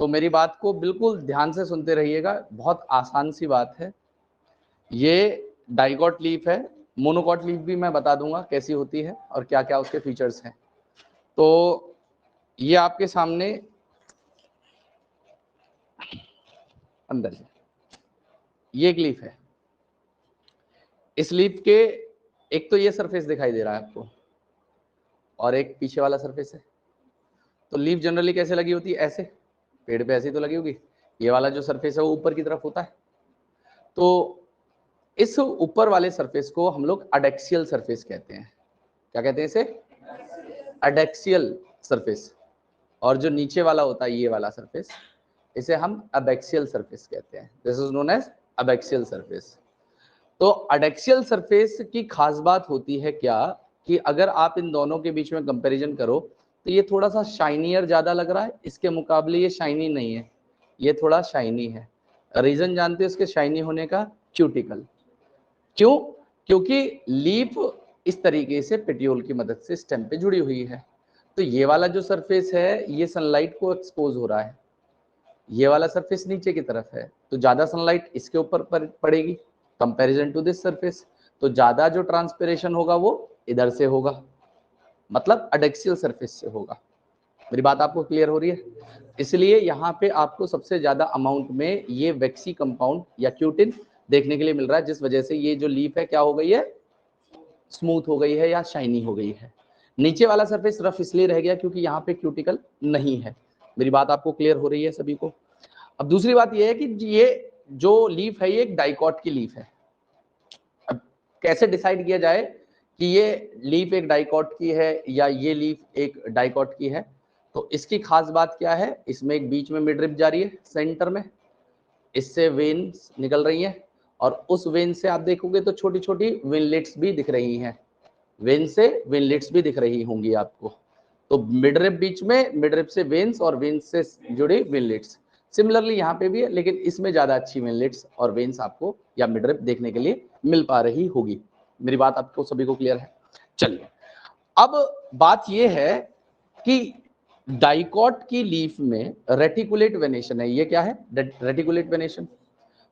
तो मेरी बात को बिल्कुल ध्यान से सुनते रहिएगा, बहुत आसान सी बात है। ये डाइकॉट लीफ है, मोनोकॉट लीफ भी मैं बता दूंगा कैसी होती है और क्या क्या उसके फीचर्स हैं। तो ये आपके सामने अंदर से ये एक लीफ है। इस लीफ के एक तो ये सरफेस दिखाई दे रहा है आपको और एक पीछे वाला सरफेस है। तो लीफ जनरली कैसे लगी होती है? ऐसे, पेड़ पे ऐसे ही तो लगी होगी। ये वाला जो सरफेस है वो ऊपर की तरफ होता है। तो इस ऊपर वाले सरफेस को हम लोग अडेक्सियल सरफेस कहते हैं। क्या कहते हैं इसे? Adaxial surface. और जो नीचे वाला होता है ये वाला सरफेस, इसे हम अबैक्सियल सरफेस कहते हैं। This is known as abaxial surface. तो अडेक्सियल सरफेस की खास बात होती है क्या कि अगर आप इन दोनों के बीच में कंपैरिजन करो तो ये थोड़ा सा शाइनियर ज्यादा लग रहा है, इसके मुकाबले ये शाइनी नहीं है, ये थोड़ा शाइनी है। रीजन जानते हैं इसके शाइनी होने का? क्यूटिकल। क्यों? क्योंकि लीफ इस तरीके से पेटियोल की मदद से स्टेम पे जुड़ी हुई है। तो ये वाला जो सरफेस है ये सनलाइट को एक्सपोज हो रहा है, ये वाला सरफेस नीचे की तरफ है, तो ज्यादा सनलाइट इसके ऊपर पड़ेगी कंपैरिजन टू दिस सरफेस। तो ज्यादा जो ट्रांसपिरेशन होगा वो इधर से होगा, मतलब अडेक्सियल सरफेस से होगा। मेरी बात आपको क्लियर हो रही है? इसलिए यहाँ पे आपको सबसे ज्यादा अमाउंट में ये वैक्सी कंपाउंड या क्यूटिन देखने के लिए मिल रहा है, जिस वजह से ये जो लीफ है क्या हो गई है? स्मूथ हो गई है या शाइनी हो गई है। नीचे वाला सरफेस रफ इसलिए रह गया क्योंकि यहाँ पे क्यूटिकल नहीं है। मेरी बात आपको क्लियर हो रही है सभी को? अब दूसरी बात यह है कि ये जो लीफ है ये एक डाइकॉट की लीफ है। अब कैसे डिसाइड किया जाए कि ये लीफ एक डाइकॉट की है या ये लीफ एक डाइकॉट की है? तो इसकी खास बात क्या है, इसमें एक बीच में मिडरिप जा रही है सेंटर में, इससे वेन्स निकल रही हैं और उस वेन से आप देखोगे तो छोटी छोटी विनलेट्स भी दिख रही हैं, वेन से विनलेट्स भी दिख रही होंगी आपको। तो मिडरिप बीच में, मिडरिप से वेन्स और वेन्स से जुड़े विनलेट्स। सिमिलरली यहाँ पे भी है, लेकिन इसमें ज्यादा अच्छी विनलेट्स और वेन्स आपको या मिडरिप देखने के लिए मिल पा रही होगी। मेरी बात आपको सभी को क्लियर है? चलिए, अब बात यह है कि डाइकॉट की लीफ में रेटिकुलेट वेनेशन है। ये क्या है? Reticulate venation.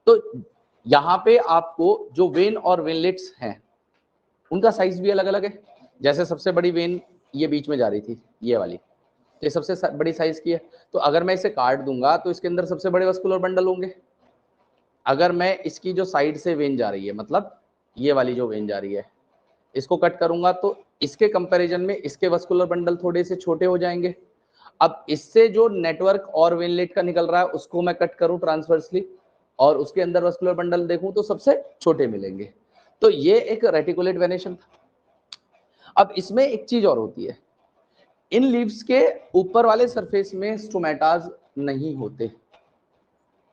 तो यहाँ पे आपको जो वेन और वेनलेट्स हैं उनका साइज भी अलग अलग है। जैसे सबसे बड़ी वेन ये बीच में जा रही थी, ये वाली, तो ये सबसे बड़ी साइज की है। तो अगर मैं इसे काट दूंगा तो इसके अंदर सबसे बड़े वस्कुलर बंडल होंगे। अगर मैं इसकी जो साइड से वेन जा रही है, मतलब ये वाली जो वेन जा रही है, इसको कट करूंगा तो इसके कंपैरिजन में इसके वस्कुलर बंडल थोड़े से छोटे हो जाएंगे। अब इससे जो नेटवर्क और वेनलेट का निकल रहा है उसको मैं कट करूं ट्रांसवर्सली और उसके अंदर वस्कुलर बंडल देखूं तो सबसे छोटे मिलेंगे। तो ये एक रेटिकुलेट वेनेशन था। अब इसमें एक चीज और होती है, इन लीव्स के ऊपर वाले सरफेस में स्टोमेटाज नहीं होते।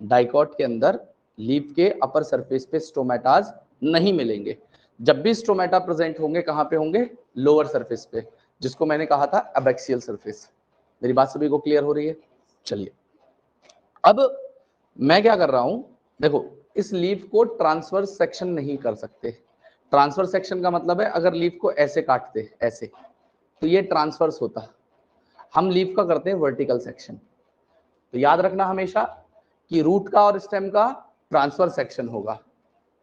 डाइकॉट के अंदर लीफ के अपर सरफेस पे स्टोमेटाज नहीं मिलेंगे। जब भी स्टोमेटा प्रेजेंट होंगे कहां पे होंगे? लोअर सरफेस पे, जिसको मैंने कहा था अबैक्सियल सरफेस। मेरी बात सभी को क्लियर हो रही है? चलिए, अब मैं क्या कर रहा हूं, देखो इस लीफ को ट्रांसवर्स सेक्शन नहीं कर सकते। ट्रांसवर्स सेक्शन का मतलब है अगर लीफ को ऐसे काटते ऐसे तो ये ट्रांसवर्स होता। हम लीफ का करते हैं वर्टिकल सेक्शन। तो याद रखना हमेशा कि रूट का और स्टेम का ट्रांसफर सेक्शन होगा,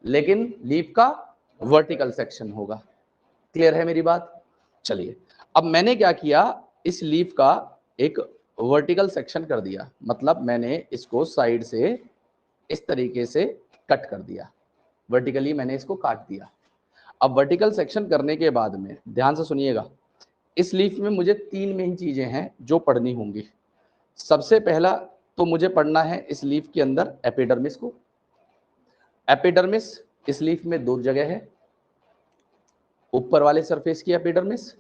लेकिन लीफ का वर्टिकल सेक्शन होगा। क्लियर है मेरी बात? चलिए, अब मैंने क्या किया, इस लीफ का एक वर्टिकल सेक्शन कर दिया, मतलब मैंने इसको साइड से इस तरीके से कट कर दिया, वर्टिकली मैंने इसको काट दिया। अब वर्टिकल सेक्शन करने के बाद में ध्यान से सुनिएगा, इस लीफ में मुझे तीन मेन चीजें हैं जो पढ़नी होंगी। सबसे पहला तो मुझे पढ़ना है इस लीफ के अंदर एपिडर्मिस को। एपिडर्मिस इस लीफ में दो जगह है, ऊपर वाले सरफेस की एपिडर्मिस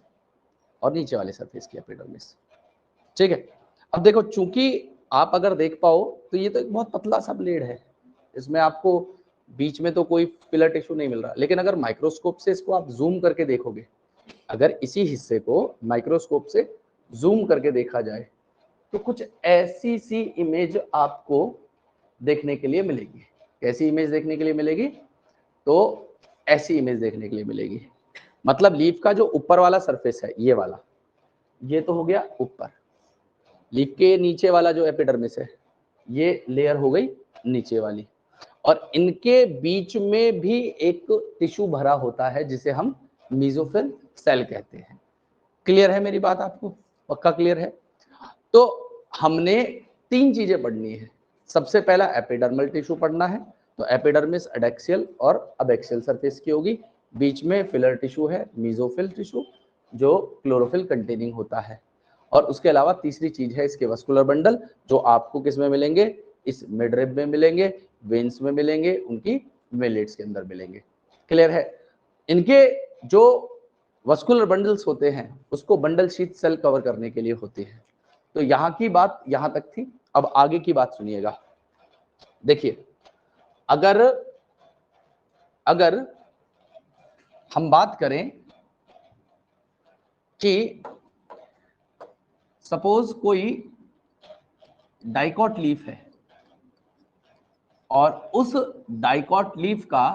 और नीचे वाले सरफेस की एपिडर्मिस। ठीक है, अब देखो, चूंकि आप अगर देख पाओ तो ये तो एक बहुत पतला सा ब्लेड है, इसमें आपको बीच में तो कोई पिलर टिश्यू नहीं मिल रहा, लेकिन अगर माइक्रोस्कोप से इसको आप जूम करके देखोगे, अगर इसी हिस्से को माइक्रोस्कोप से जूम करके देखा जाए तो कुछ ऐसी सी इमेज आपको देखने के लिए मिलेगी। कैसी इमेज देखने के लिए मिलेगी? तो ऐसी इमेज देखने के लिए मिलेगी। मतलब लीफ का जो ऊपर वाला सरफेस है ये वाला, ये तो हो गया ऊपर। लीफ के नीचे वाला जो एपिडर्मिस है ये लेयर हो गई नीचे वाली, और इनके बीच में भी एक टिश्यू भरा होता है जिसे हम मेसोफिल सेल कहते हैं। क्लियर है मेरी बात आपको? पक्का क्लियर है? तो हमने 3 चीजें पढ़नी है। सबसे पहला एपिडर्मल टिश्यू पढ़ना है, तो एपिडर्मिस एडेक्सियल और अबैक्सियल सरफेस की होगी। बीच में फिलर टिश्यू है, मेसोफिल टिश्यू, जो क्लोरोफिल कंटेनिंग होता है। और उसके अलावा तीसरी चीज है इसके वस्कुलर बंडल, जो आपको किस में मिलेंगे? इस मिडरिब में मिलेंगे, वेन्स में मिलेंगे, उनकी वेलेट्स के अंदर मिलेंगे। क्लियर है? इनके जो वस्कुलर बंडल्स होते हैं उसको बंडल शीथ सेल कवर करने के लिए होती है। तो यहाँ की बात यहां तक थी। अब आगे की बात सुनिएगा। देखिए, अगर हम बात करें कि सपोज कोई डाइकॉट लीफ है और उस डाइकॉट लीफ का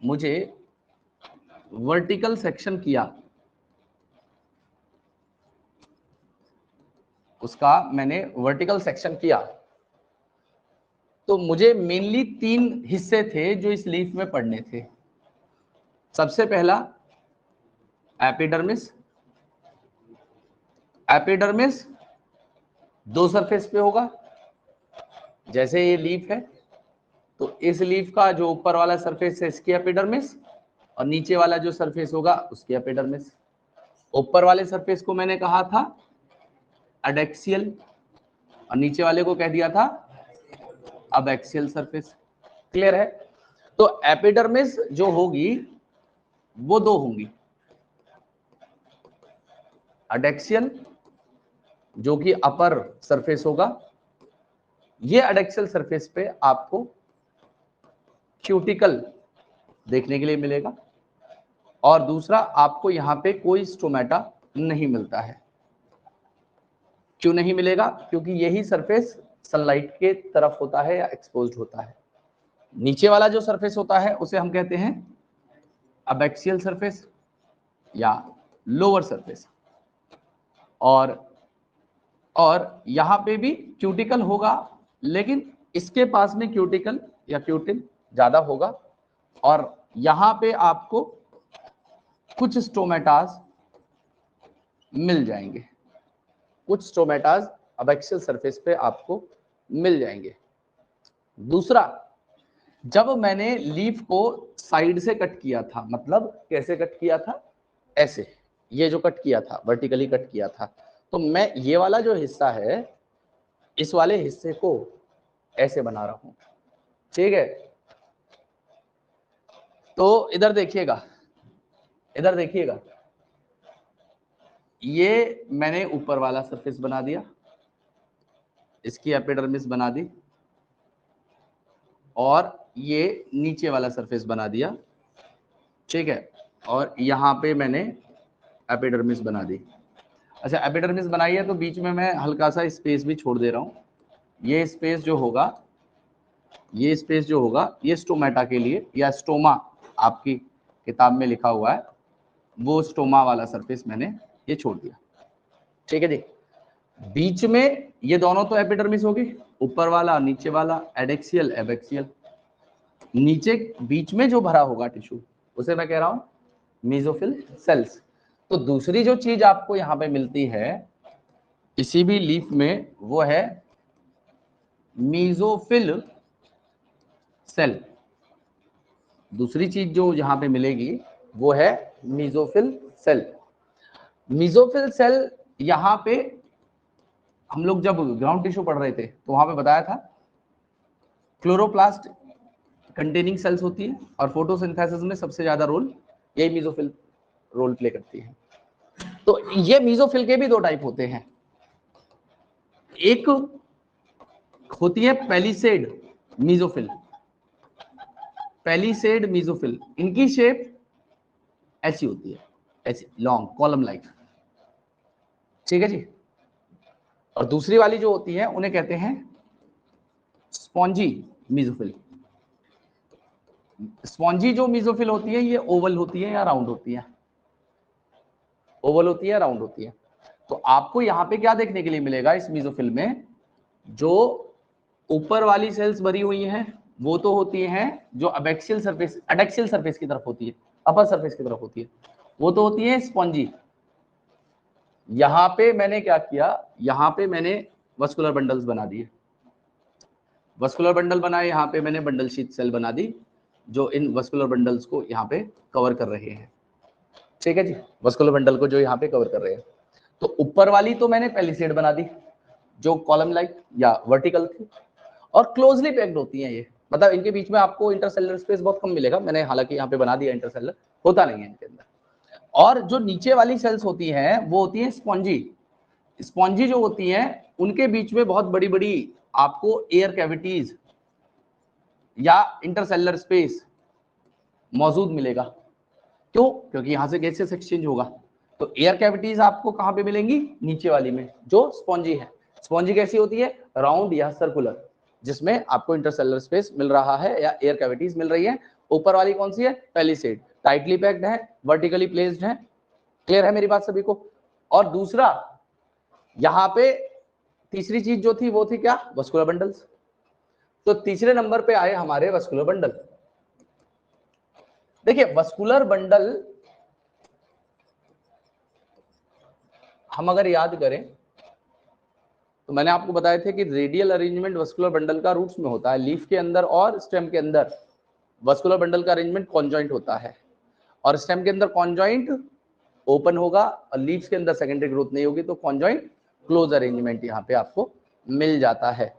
मुझे वर्टिकल सेक्शन किया, उसका मैंने वर्टिकल सेक्शन किया, तो मुझे मेनली 3 हिस्से थे जो इस लीफ में पढ़ने थे। सबसे पहला एपिडर्मिस। एपिडर्मिस 2 सरफेस पे होगा। जैसे ये लीफ है तो इस लीफ का जो ऊपर वाला सरफेस है इसकी एपिडर्मिस, और नीचे वाला जो सरफेस होगा उसकी एपिडर्मिस। ऊपर वाले सरफेस को मैंने कहा था एडेक्सियल और नीचे वाले को कह दिया था अबैक्सियल सरफेस। क्लियर है? तो एपिडर्मिस जो होगी वो 2 होंगी, एडेक्सियल जो कि अपर सरफेस होगा, ये एडेक्सियल सरफेस पे आपको क्यूटिकल देखने के लिए मिलेगा, और दूसरा आपको यहां पे कोई स्टोमेटा नहीं मिलता है। क्यों नहीं मिलेगा? क्योंकि यही सरफेस सनलाइट के तरफ होता है या एक्सपोज्ड होता है। नीचे वाला जो सरफेस होता है उसे हम कहते हैं अबैक्सियल सरफेस या लोअर सरफेस, और यहां पे भी क्यूटिकल होगा, लेकिन इसके पास में क्यूटिकल या क्यूटिन ज्यादा होगा, और यहां पे आपको कुछ स्टोमेटास मिल जाएंगे, कुछ स्टोमेटास अबैक्सियल सरफेस पे आपको मिल जाएंगे। दूसरा, जब मैंने लीफ को साइड से कट किया था, मतलब कैसे कट किया था? ऐसे, ये जो कट किया था वर्टिकली कट किया था, तो मैं ये वाला जो हिस्सा है इस वाले हिस्से को ऐसे बना रहा हूं। ठीक है? तो इधर देखिएगा, इधर देखिएगा, ये मैंने ऊपर वाला सरफेस बना दिया, इसकी एपिडर्मिस बना दी, और ये नीचे वाला सरफेस बना दिया। ठीक है? और यहाँ पे मैंने एपिडर्मिस बना दी। अच्छा, एपिडर्मिस बनाई है तो बीच में मैं हल्का सा स्पेस भी छोड़ दे रहा हूँ। ये स्पेस जो होगा, ये स्पेस जो होगा ये स्टोमेटा के लिए, या स्टोमा आपकी किताब में लिखा हुआ है, वो स्टोमा वाला सरफेस मैंने ये छोड़ दिया। ठीक है जी? बीच में ये दोनों तो एपिडर्मिस होगी, ऊपर वाला नीचे वाला एडेक्सियल एबैक्सियल। नीचे बीच में जो भरा होगा टिश्यू उसे मैं कह रहा हूं मेसोफिल सेल्स। तो दूसरी जो चीज आपको यहां पे मिलती है किसी भी लीफ में, वो है मेसोफिल सेल। दूसरी चीज जो यहां पे मिलेगी वो है मेसोफिल सेल। मेसोफिल सेल यहां पे हम लोग जब ग्राउंड टिश्यू पढ़ रहे थे तो वहां पे बताया था क्लोरोप्लास्ट कंटेनिंग सेल्स होती है, और फोटोसिंथेसिस में सबसे ज्यादा रोल यही मेसोफिल रोल प्ले करती है। तो ये मेसोफिल के भी 2 टाइप होते हैं। एक होती है पेलिसेड मेसोफिल। पेलिसेड मेसोफिल, इनकी शेप ऐसी होती है, ऐसी लॉन्ग कॉलम लाइक। ठीक है जी? और दूसरी वाली जो होती है उन्हें कहते हैं स्पॉन्जी मेसोफिल। स्पॉन्जी जो मेसोफिल होती है ये ओवल होती है या राउंड होती है? ओवल होती है, राउंड होती है। तो आपको यहां पे क्या देखने के लिए मिलेगा इस मेसोफिल में? जो ऊपर वाली सेल्स भरी हुई हैं वो तो होती हैं जो अबैक्सियल सरफेस एडैक्सियल सरफेस की तरफ होती है, अपर सरफेस की तरफ होती है, वो तो होती है स्पॉन्जी। यहां पे मैंने क्या किया, यहां पे मैंने वस्कुलर बंडल्स बना दिए, वस्कुलर बंडल बनाए, यहाँ पे मैंने बंडल शीथ सेल बना दी जो इन वस्कुलर बंडल्स को यहाँ पे कवर कर रहे हैं। ठीक है जी, वस्कुलर बंडल को जो यहाँ पे कवर कर रहे हैं। तो ऊपर वाली तो मैंने पैलिसेड बना दी जो कॉलम लाइक या वर्टिकल थी और क्लोजली पैक्ड होती हैं ये, मतलब इनके बीच में आपको इंटरसेलुलर स्पेस बहुत कम मिलेगा, मैंने हालांकि यहाँ पे बना दिया, इंटरसेलुलर होता नहीं है इनके अंदर। और जो नीचे वाली सेल्स होती हैं वो होती है स्पॉन्जी। स्पॉन्जी जो होती हैं उनके बीच में बहुत बड़ी बड़ी आपको एयर कैविटीज या इंटरसेलुलर स्पेस मौजूद मिलेगा। क्यों? क्योंकि यहां से गैसेस एक्सचेंज होगा। तो एयर कैविटीज आपको कहां पे मिलेंगी? नीचे वाली में जो स्पॉन्जी है। स्पॉन्जी कैसी होती है? राउंड या सर्कुलर, जिसमें आपको इंटरसेलुलर स्पेस मिल रहा है या एयर कैविटीज मिल रही है। ऊपर वाली कौन सी है? पैलिसेड, टाइटली पैक्ड है, वर्टिकली प्लेस्ड है। क्लियर है मेरी बात सभी को? और दूसरा यहाँ पे तीसरी चीज जो थी वो थी क्या? Vascular bundles. तो तीसरे नंबर पे आए हमारे वस्कुलर बंडल। देखिए वस्कुलर बंडल हम अगर याद करें तो मैंने आपको बताया थे कि रेडियल अरेंजमेंट वस्कुलर बंडल का रूट्स में होता है, लीफ के अंदर और स्टेम के अंदर वस्कुलर बंडल का अरेंजमेंट कॉन्जॉइंट होता है, और स्टेम के अंदर कॉन्जॉइंट ओपन होगा और लीव्स के अंदर सेकेंडरी ग्रोथ नहीं होगी, तो कॉन्जॉइंट क्लोज अरेंजमेंट यहाँ पे आपको मिल जाता है।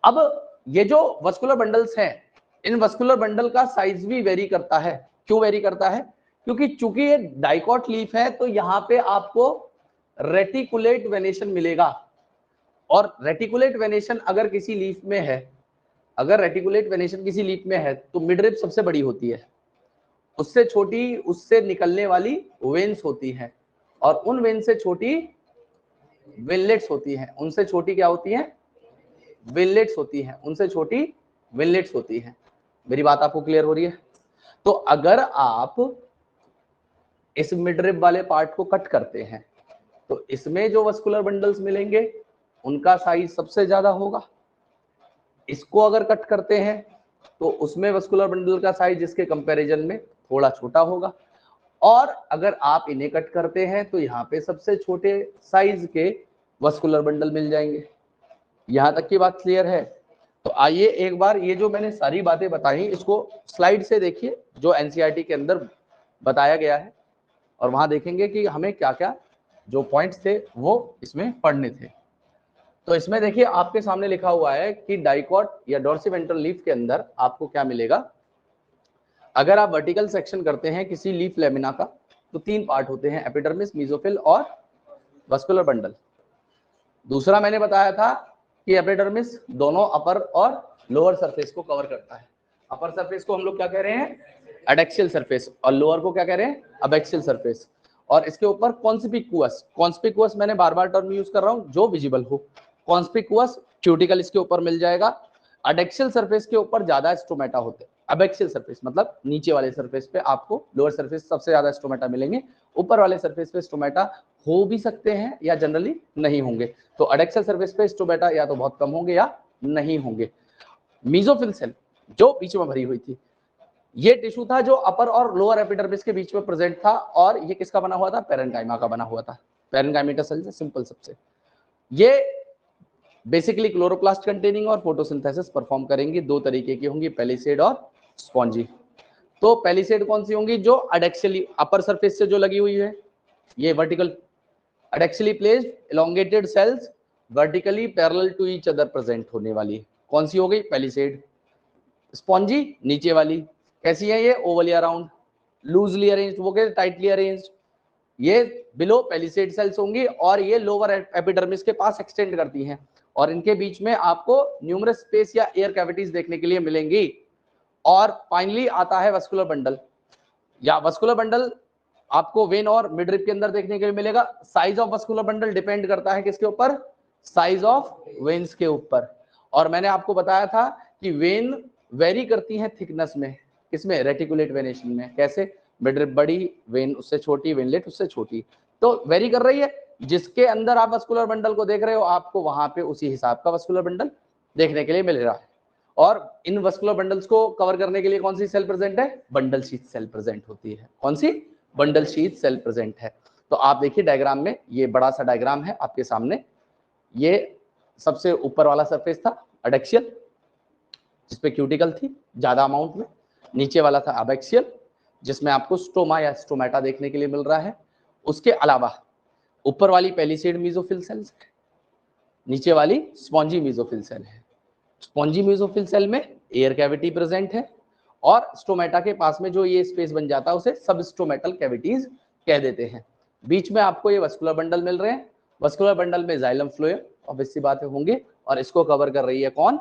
अब ये जो वस्कुलर बंडल्स हैं, इन वस्कुलर बंडल का साइज भी वेरी करता है। क्यों वेरी करता है? क्योंकि चूंकि ये डाइकॉट लीफ है तो यहाँ पे आपको रेटिकुलेट वेनेशन मिलेगा, और रेटिकुलेट वेनेशन अगर किसी लीफ में है, अगर रेटिकुलेट वेनेशन किसी लीफ में है तो मिडरिप सबसे बड़ी होती है, उससे छोटी उससे निकलने वाली वेन्स होती हैं, और उन वेन से छोटी वेनलेट्स होती हैं, उनसे छोटी क्या होती हैं? वेनलेट्स होती हैं, उनसे छोटी वेनलेट्स होती हैं। मेरी बात आपको क्लियर हो रही है? तो अगर आप इस मिडरिब वाले पार्ट को कट करते हैं तो इसमें जो वस्कुलर बंडल्स मिलेंगे उनका साइज सबसे ज्यादा होगा। इसको अगर कट करते हैं तो उसमें वस्कुलर बंडल का साइज इसके कंपैरिजन में थोड़ा छोटा होगा, और अगर आप इन्हें कट करते हैं तो यहाँ पे सबसे छोटे साइज के वस्कुलर बंडल मिल जाएंगे। यहां तक की बात क्लियर है? तो आइए एक बार ये जो मैंने सारी बातें बताई इसको स्लाइड से देखिए जो एनसीईआरटी के अंदर बताया गया है, और वहां देखेंगे कि हमें क्या क्या जो पॉइंट्स थे वो इसमें पढ़ने थे। तो इसमें देखिए आपके सामने लिखा हुआ है कि डाइकॉट या डॉर्सिवेंट्रल लीफ के अंदर आपको क्या मिलेगा। अगर आप वर्टिकल सेक्शन करते हैं किसी लीफ लेमिना का तो 3 पार्ट होते हैं, एपिडर्मिस, मेसोफिल और वस्कुलर बंडल। दूसरा मैंने बताया था कि एपिडर्मिस दोनों अपर और लोअर सरफेस को कवर करता है। अपर सरफेस को हम लोग क्या कह रहे हैं? एडैक्सियल सरफेस, और लोअर को क्या कह रहे हैं? Abaxial surface. और इसके ऊपर कॉन्स्पिकुअस, कॉन्स्पिकुअस मैंने बार बार टर्म यूज कर रहा हूं, जो विजिबल हो। कॉन्स्पिकुअस क्यूटिकल इसके ऊपर मिल जाएगा। एडैक्सियल सरफेस के ऊपर ज्यादा स्टोमेटा होते हैं। अबैक्सियल सरफेस मतलब नीचे वाले सरफेस पे आपको, लोअर सरफेस सबसे ज्यादा स्टोमेटा मिलेंगे, ऊपर वाले सरफेस पे स्टोमेटा हो भी सकते हैं या जनरली नहीं होंगे। तो एडैक्सियल सरफेस पे स्टोमेटा या तो बहुत कम होंगे या नहीं होंगे। मेसोफिल सेल जो बीच में भरी हुई थी, ये टिश्यू था जो अपर और लोअर एपिडर्मिस के बीच में प्रेजेंट था, और ये किसका बना हुआ था? पेरेन्काइमा का बना हुआ था। पेरेन्काइमेटा सेल से सिंपल सबसे। ये बेसिकली क्लोरोप्लास्ट कंटेनिंग और फोटोसिंथेसिस परफॉर्म करेंगी। 2 तरीके की होंगी, पैलिसेड और स्पॉन्जी। तो पैलिसेड कौन सी होंगी? जो एडैक्सियली अपर सरफेस से जो लगी हुई है, ये vertical adaxially placed elongated cells vertically parallel to each other present होने वाली, कौन सी हो गई? पैलिसेड। स्पॉन्जी नीचे वाली कैसी है? ये ओवल या राउंड, लूजली अरेंज्ड, वो कैसे? Tightly arranged. ये बिलो पैलिसेड सेल्स होंगी और ये लोअर एपिडर्मिस के पास एक्सटेंड करती हैं, और इनके बीच में आपको न्यूमरस स्पेस या एयर कैविटीज देखने के लिए मिलेंगी। और फाइनली आता है वस्कुलर बंडल, या वस्कुलर बंडल आपको वेन और मिडरिप के अंदर देखने के लिए मिलेगा। Size of vascular bundle depend करता है किसके ऊपर? साइज ऑफ वेन्स के ऊपर। और मैंने आपको बताया था कि वेन वेरी करती हैं थिकनेस में, किसमें? रेटिकुलेट वेनेशन में। कैसे? मिडरिप बड़ी, वेन उससे छोटी, वेनलेट उससे छोटी, तो वेरी कर रही है। जिसके अंदर आप वस्कुलर बंडल को देख रहे हो आपको वहां पे उसी हिसाब का वस्कुलर बंडल देखने के लिए मिल रहा है। और इन वस्कुलर बंडल्स को कवर करने के लिए कौन सी सेल प्रेजेंट है? बंडल शीथ सेल प्रेजेंट होती है। कौन सी? बंडल शीथ सेल प्रेजेंट है। तो आप देखिए डायग्राम में, ये बड़ा सा डायग्राम है आपके सामने। ये सबसे ऊपर वाला सरफेस था एडेक्सियल, जिसपे क्यूटिकल थी ज्यादा अमाउंट में। नीचे वाला था एबैक्सियल, जिसमें आपको स्टोमा या स्टोमेटा देखने के लिए मिल रहा है। उसके अलावा ऊपर वाली पेलिसेड मेसोफिल सेल्स है, नीचे वाली स्पॉन्जी मेसोफिल सेल है। स्पॉन्जी मेसोफिल सेल में एयर कैविटी प्रेजेंट है, और स्टोमेटा के पास में जो ये स्पेस बन जाता है उसे सब स्टोमेटल कैविटीज कह देते हैं। बीच में आपको ये वस्कुलर बंडल मिल रहे हैं। वस्कुलर बंडल में जाइलम फ्लोएम ऑब्वियस सी बात होंगे, और इसको कवर कर रही है कौन?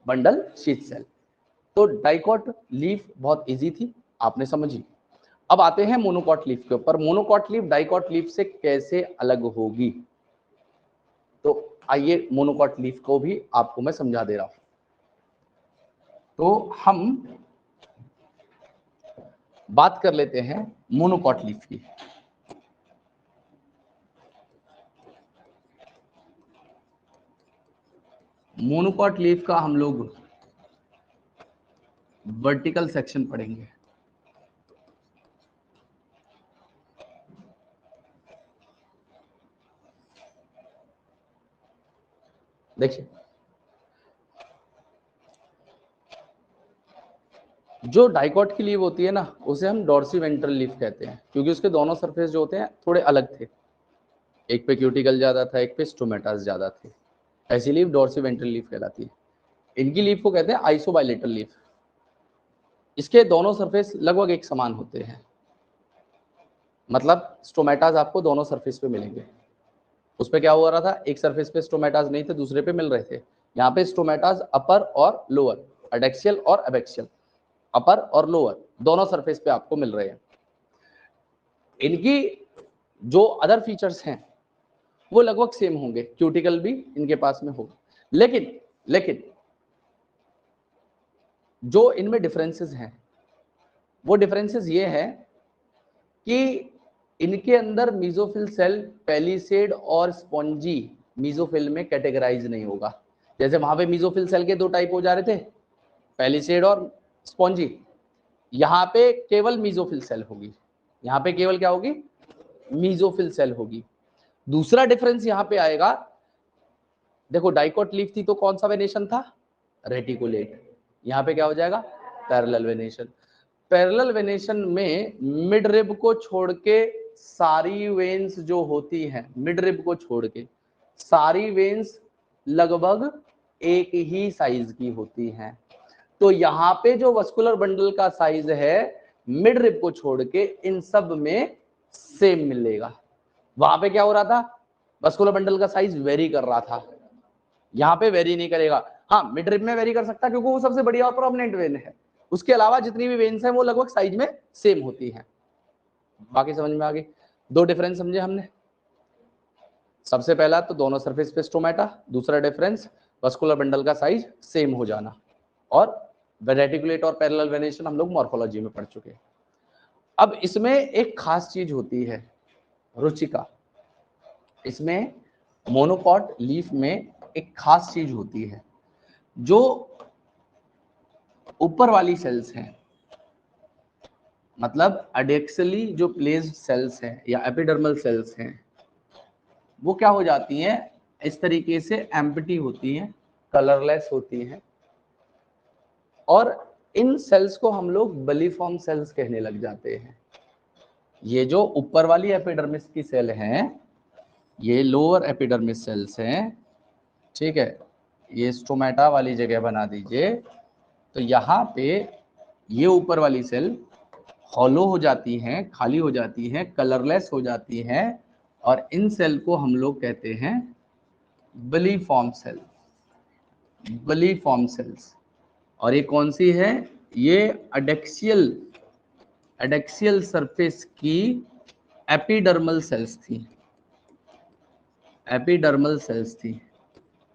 Bundle sheath cell. तो डाइकॉट लीफ बहुत इजी थी, आपने समझी। अब आते हैं मोनोकॉट लीफ के ऊपर। मोनोकॉट लीफ डाइकॉट लीफ से कैसे अलग होगी? तो आइए मोनोकॉट लीफ को भी आपको मैं समझा दे रहा हूं। तो हम बात कर लेते हैं मोनोकॉट लीफ की। मोनोकॉट लीफ का हम लोग वर्टिकल सेक्शन पढ़ेंगे। देखिए, जो डाइकॉट की लीफ होती है ना, उसे हम डॉर्सीवेंट्रल लीफ कहते हैं, क्योंकि उसके दोनों सरफेस जो होते हैं थोड़े अलग थे। एक पे क्यूटिकल ज्यादा था, एक पे स्टोमेटास ज्यादा थे। ऐसी लीफ डॉर्सीवेंट्रल लीफ कहलाती है। इनकी लीफ को कहते हैं आइसोबाइलेटरल लीफ। इसके दोनों सरफेस लगभग एक समान होते हैं, मतलब स्टोमेटास आपको दोनों सरफेस पे मिलेंगे। उस पे क्या हो रहा था, एक सरफेस पे स्टोमेटास नहीं थे, दूसरे पे मिल रहे थे। यहाँ पे स्टोमेटास अपर और लोअर, एडेक्सियल और एबैक्सियल, अपर और लोअर दोनों सरफेस पे आपको मिल रहे हैं। इनकी जो अदर फीचर्स हैं वो लगभग सेम होंगे, क्यूटिकल भी इनके पास में होगा, लेकिन जो इनमें डिफरेंसेस हैं वो डिफरेंसेस ये है कि इनके अंदर मीजोफिल सेल पेलिसेड और स्पॉन्जी मीजोफिल में कैटेगराइज नहीं होगा। जैसे वहां पे मीजोफिल सेल के दो टाइप हो जा रहे थे, पेलिसेड और स्पॉन्जी, यहाँ पे केवल मीजोफिल सेल होगी। यहाँ पे केवल क्या होगी? मीजोफिल सेल होगी। दूसरा डिफरेंस यहाँ पे आएगा, देखो डाइकॉट लीफ थी तो कौन सा वेनेशन था? रेटिकुलेट। यहाँ पे क्या हो जाएगा? Parallel venation. पैरेलल वेनेशन में मिड रिब को छोड़ के सारी वेन्स जो होती हैं, मिड रिब को छोड़ के सारी वेन्स लगभग एक ही साइज की होती हैं। तो यहाँ पे जो वस्कुलर बंडल का साइज है मिड रिब को छोड़ के इन सब में सेम मिलेगा। वहां पे क्या हो रहा था? वस्कुलर बंडल का साइज वेरी कर रहा था, यहाँ पे वेरी नहीं करेगा। हाँ, मिड रिब में वेरी कर सकता है क्योंकि वो सबसे बढ़िया और प्रोमिनेंट वेन है। उसके अलावा जितनी भी वेन्स हैं वो लगभग साइज में सेम होती हैं। बाकी समझ में आ गई? दो डिफरेंस समझे हमने। सबसे पहला तो दोनों सरफेस पे स्टोमेटा, दूसरा डिफरेंस वस्कुलर बंडल का साइज सेम हो जाना। और रेटिकुलेट और पैरेलल वेनेशन हम लोग मॉर्फोलॉजी में पढ़ चुके हैं। अब इसमें एक खास चीज होती है रुचिका। इसमें मोनोकॉट लीफ में एक खास चीज होती है, जो ऊपर वाली सेल्स हैं, मतलब एडेक्सियली जो प्लेस्ड सेल्स हैं या एपिडर्मल सेल्स हैं, वो क्या हो जाती हैं? इस तरीके से एम्प्टी होती हैं, कलरलेस होती हैं, और इन सेल्स को हम लोग बलिफॉर्म सेल्स कहने लग जाते हैं। ये जो ऊपर वाली एपिडर्मिस की सेल हैं, ये लोअर एपिडर्मिस सेल्स हैं, ठीक है। ये स्टोमेटा वाली जगह बना दीजिए। तो यहाँ पे ये ऊपर वाली सेल हॉलो हो जाती हैं, खाली हो जाती हैं, कलरलेस हो जाती हैं, और इन सेल को हम लोग कहते हैं बलिफॉर्म सेल, बलिफॉर्म सेल्स। और ये कौन सी है? ये एडेक्सियल सरफेस की एपिडर्मल सेल्स थी, एपिडर्मल सेल्स थी,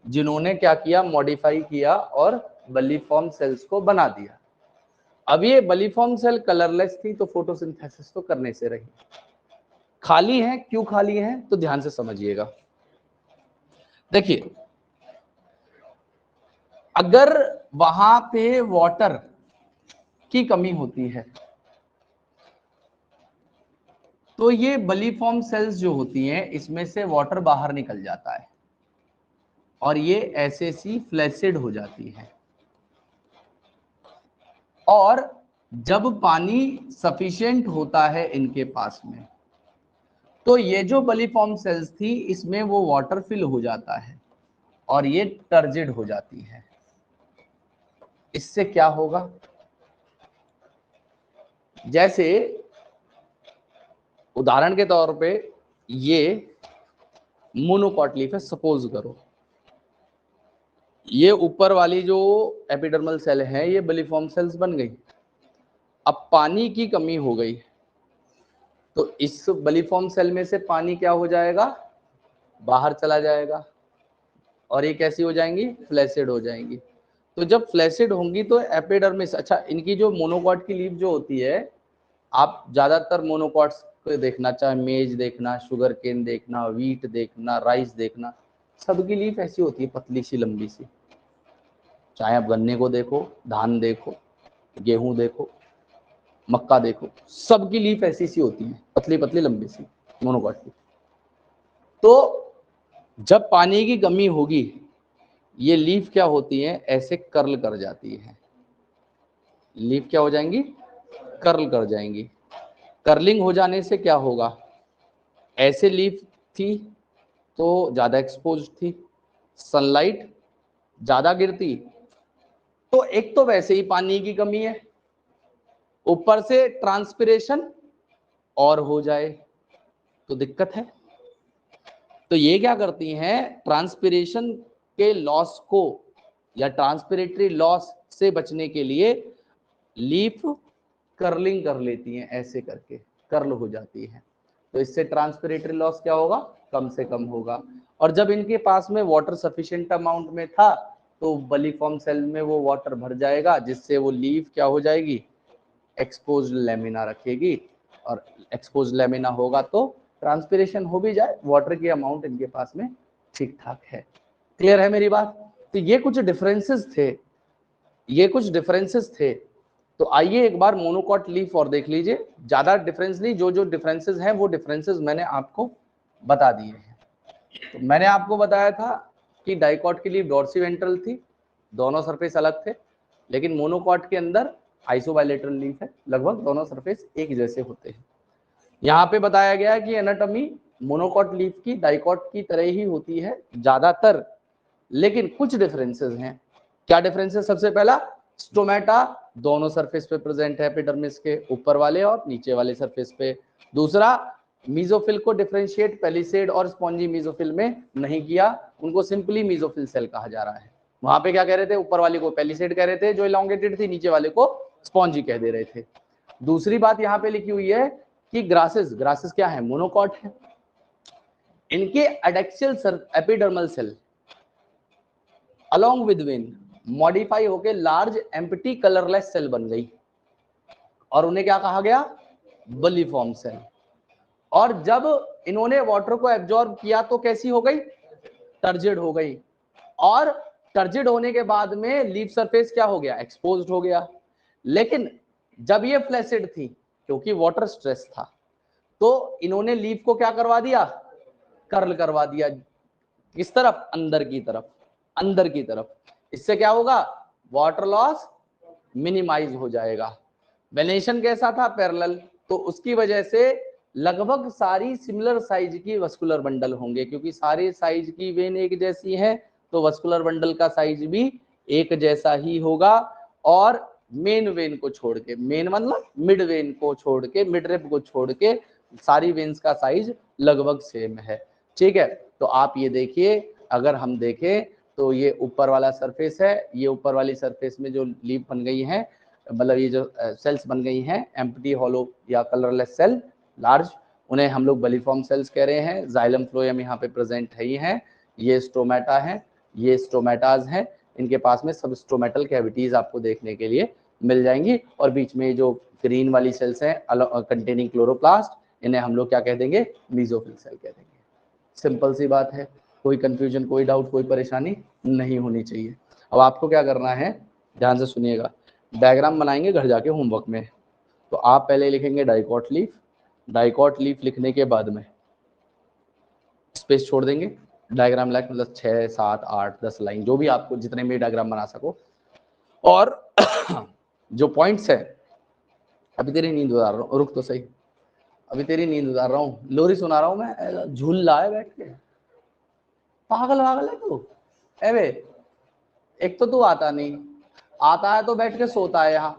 जिन्होंने क्या किया? मॉडिफाई किया और बलिफॉर्म सेल्स को बना दिया। अब ये बलिफॉर्म सेल कलरलेस थी तो फोटोसिंथेसिस तो करने से रही। खाली है, क्यों खाली है? तो ध्यान से समझिएगा। देखिए, अगर वहां पे वाटर की कमी होती है तो ये बलिफॉर्म सेल्स जो होती हैं इसमें से वाटर बाहर निकल जाता है और ये ऐसे सी फ्लैसिड हो जाती है। और जब पानी सफिशिएंट होता है इनके पास में तो ये जो बलिफॉर्म सेल्स थी इसमें वो वाटर फिल हो जाता है और ये टर्जिड हो जाती है। इससे क्या होगा, जैसे उदाहरण के तौर पे ये मोनोकॉट लीफ है, सपोज करो ये ऊपर वाली जो एपिडर्मल सेल है ये बलिफॉर्म सेल्स बन गई। अब पानी की कमी हो गई तो इस बलिफॉर्म सेल में से पानी क्या हो जाएगा, बाहर चला जाएगा और ये कैसी हो जाएंगी, फ्लैसिड हो जाएंगी। तो जब फ्लैसिड होंगी तो एपिडर्मिस, अच्छा इनकी जो मोनोकॉट की लीफ जो होती है, आप ज्यादातर मोनोकॉट्स को देखना, चाहे मेज देखना, शुगर केन देखना, वीट देखना, राइस देखना, सबकी लीफ ऐसी होती है पतली सी लंबी सी। चाहे आप गन्ने को देखो, धान देखो, गेहूं देखो, मक्का देखो, सबकी लीफ ऐसी सी होती है, पतली पतली लंबी सी मोनोकॉट की। तो जब पानी की कमी होगी ये लीफ क्या होती है, ऐसे कर्ल कर जाती है। लीफ क्या हो जाएंगी, कर्ल कर जाएंगी। कर्लिंग हो जाने से क्या होगा, ऐसे लीफ थी तो ज्यादा एक्सपोज थी, सनलाइट ज्यादा गिरती, तो एक तो वैसे ही पानी की कमी है, ऊपर से ट्रांसपिरेशन और हो जाए तो दिक्कत है। तो ये क्या करती हैं, ट्रांसपिरेशन के लॉस को या ट्रांसपिरेटरी लॉस से बचने के लिए लीफ कर्लिंग कर लेती हैं, ऐसे करके कर्ल हो जाती है। तो इससे ट्रांसपिरेटरी लॉस क्या होगा, कम से कम होगा। और जब इनके पास में वाटर सफिशिएंट अमाउंट में था तो बलिफॉर्म सेल में वो वाटर भर जाएगा, जिससे वो लीफ क्या हो जाएगी, एक्सपोज्ड लेमिना रखेगी। और एक्सपोज्ड लेमिना होगा तो ट्रांसपिरेशन हो भी जाए, वाटर की अमाउंट इनके पास में ठीक ठाक है। क्लियर है मेरी बात। तो ये कुछ डिफरेंसेस थे, ये कुछ डिफरेंसेस थे। तो आइए एक बार मोनोकॉट लीफ और देख लीजिए, ज्यादा डिफरेंस नहीं, जो जो डिफरेंसेस हैं वो डिफरेंसेस मैंने आपको बता दिए हैं। तो मैंने आपको बताया था कि डाइकॉट की लीफ डॉर्सीवेंट्रल थी, दोनों सरफेस अलग थे, लेकिन मोनोकॉट के अंदर आइसोबाइलेटरल लीफ है, लगभग दोनों सरफेस एक जैसे होते हैं। यहाँ पे बताया गया है कि एनाटॉमी मोनोकॉट लीफ की डाइकॉट की तरह ही होती है ज्यादातर, लेकिन कुछ डिफरेंसेस हैं। क्या डिफरेंसेस, सबसे पहला स्टोमेटा दोनों सरफेस पे प्रेजेंट है, एपिडर्मिस के ऊपर वाले और नीचे वाले सरफेस पे। दूसरा, मीजोफिल को डिफरेंशिएट पेलिसेड और स्पॉन्जी मीजोफिल में नहीं किया, उनको सिंपली मीजोफिल सेल कहा जा रहा है। वहां पे क्या कह रहे थे, ऊपर वाले को पेलिसेड कह रहे थे जो इलॉन्गेटेड थी, नीचे वाले को स्पॉन्जी कह दे रहे थे। दूसरी बात यहाँ पे लिखी हुई है कि ग्रासेस, ग्रासेस क्या है, मोनोकॉट है, इनके adaxial epidermal cell along with vein modify होके लार्ज एम्प्टी कलरलेस सेल बन गई और उन्हें क्या कहा गया, बलिफॉर्म सेल। और जब इन्होंने वाटर को एब्जॉर्ब किया तो कैसी हो गई, टर्जिड हो गई। और टर्जिड होने के बाद में लीफ सरफेस क्या हो गया, एक्सपोज्ड हो गया। लेकिन जब ये फ्लैसिड थी, क्योंकि वाटर स्ट्रेस था, तो इन्होंने लीफ को क्या करवा दिया, कर्ल करवा दिया। किस तरफ, अंदर की तरफ, अंदर की तरफ। इससे क्या होगा, वाटर लॉस मिनिमाइज हो जाएगा। वेनेशन कैसा था, पैरेलल, तो उसकी वजह से लगभग सारी सिमिलर साइज की वस्कुलर बंडल होंगे, क्योंकि सारे साइज की वेन एक जैसी है तो वस्कुलर बंडल का साइज भी एक जैसा ही होगा। और मेन वेन को छोड़ के, मेन मतलब मिड वेन को छोड़ के, मिड रिब को छोड़ के सारी वेन्स का साइज लगभग सेम है। ठीक है, तो आप ये देखिए, अगर हम देखें तो ये ऊपर वाला सरफेस है, ये ऊपर वाली सरफेस में जो लीफ बन गई है, मतलब ये जो सेल्स बन गई हैं एम्प्टी हॉलो या कलरलेस सेल लार्ज, उन्हें हम लोग बलिफॉर्म सेल्स कह रहे हैं। जाइलम फ्लोएम यहाँ पे प्रेजेंट है ही है। ये स्टोमेटा है, ये स्टोमेटाज हैं, इनके पास में सब स्टोमेटल कैविटीज आपको देखने के लिए मिल जाएंगी। और बीच में जो ग्रीन वाली सेल्स हैं कंटेनिंग क्लोरोप्लास्ट, इन्हें हम लोग क्या कह देंगे, मीजोफिल सेल कह देंगे। सिंपल सी बात है, कोई कंफ्यूजन, कोई डाउट, कोई परेशानी नहीं होनी चाहिए। अब आपको क्या करना है, ध्यान से सुनिएगा, डायग्राम बनाएंगे घर जाके होमवर्क में। तो आप पहले लिखेंगे डाइकॉट लीफ, डाइकॉट लीफ लिखने के बाद में स्पेस छोड़ देंगे, डायग्राम लाइक मतलब 6 7 8 10 लाइन, जो भी आपको जितने भी डायग्राम बना सको। और जो पॉइंट्स है, अभी तेरी नींद उतार रहा हूँ, रुक तो सही, अभी तेरी नींद उतार रहा हूँ, लोरी सुना रहा हूँ मैं, झूल रहा है बैठ के, पागल वागल है तू। ए बे, एक तो तू आता नहीं, आता है तो बैठ के सोता है यहाँ।